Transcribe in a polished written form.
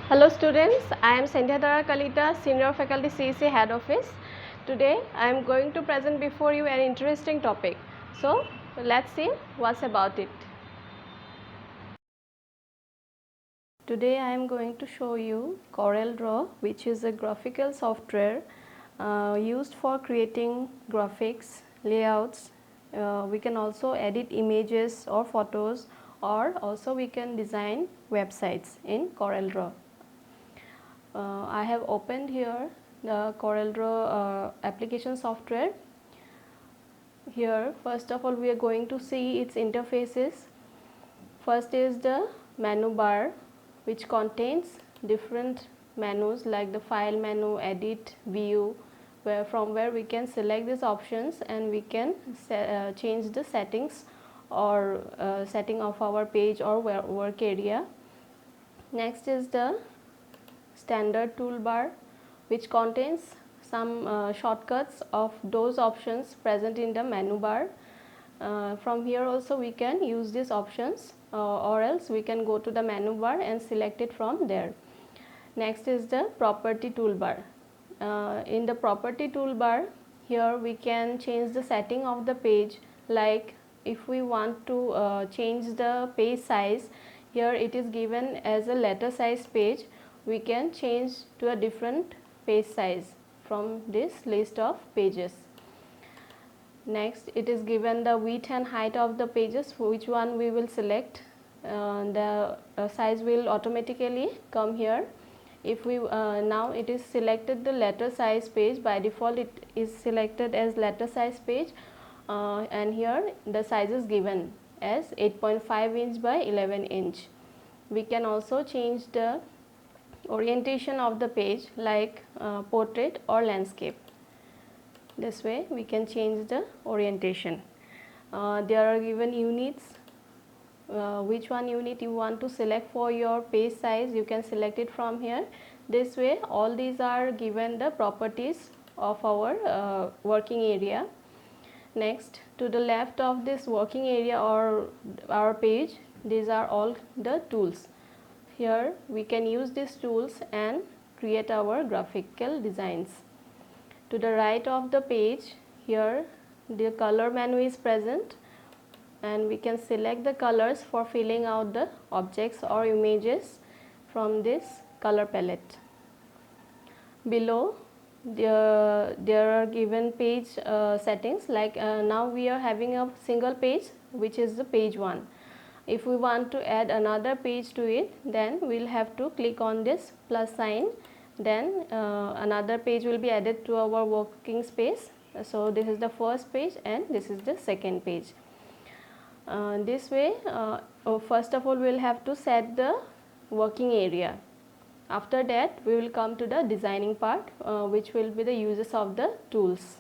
Hello students, I am Sandhya Kalita, Senior Faculty CEC Head Office. Today I am going to present before you an interesting topic. So let's see what's about it. Today I am going to show you CorelDRAW, which is a graphical software used for creating graphics, layouts. We can also edit images or photos, or also we can design websites in CorelDRAW. I have opened here the CorelDRAW application software. Here first of all we are going to see its interfaces. First is the menu bar, which contains different menus like the file menu, edit, view, from where we can select these options and we can change the settings or setting of our page or work area. Next is the standard toolbar, which contains some shortcuts of those options present in the menu bar. From here also we can use these options or else we can go to the menu bar and select it from there. Next is the property toolbar. In the property toolbar, here we can change the setting of the page, like if we want to change the page size, here it is given as a letter size page. We can change to a different page size from this list of pages. Next, it is given the width and height of the pages, for which one we will select. The size will automatically come here. If we now it is selected the letter size page, by default it is selected as letter size page, and here the size is given as 8.5 inch by 11 inch. We can also change the orientation of the page, like portrait or landscape. This way we can change the orientation. There are given units. Which one unit you want to select for your page size, you can select it from here. This way all these are given the properties of our working area. Next, to the left of this working area or our page, these are all the tools. Here we can use these tools and create our graphical designs. To the right of the page, here the color menu is present, and we can select the colors for filling out the objects or images from this color palette. Below there are given page settings, like now we are having a single page, which is the page 1. If we want to add another page to it, then we'll have to click on this plus sign, then another page will be added to our working space. So this is the first page and this is the second page. This way first of all we will have to set the working area. After that we will come to the designing part, which will be the uses of the tools.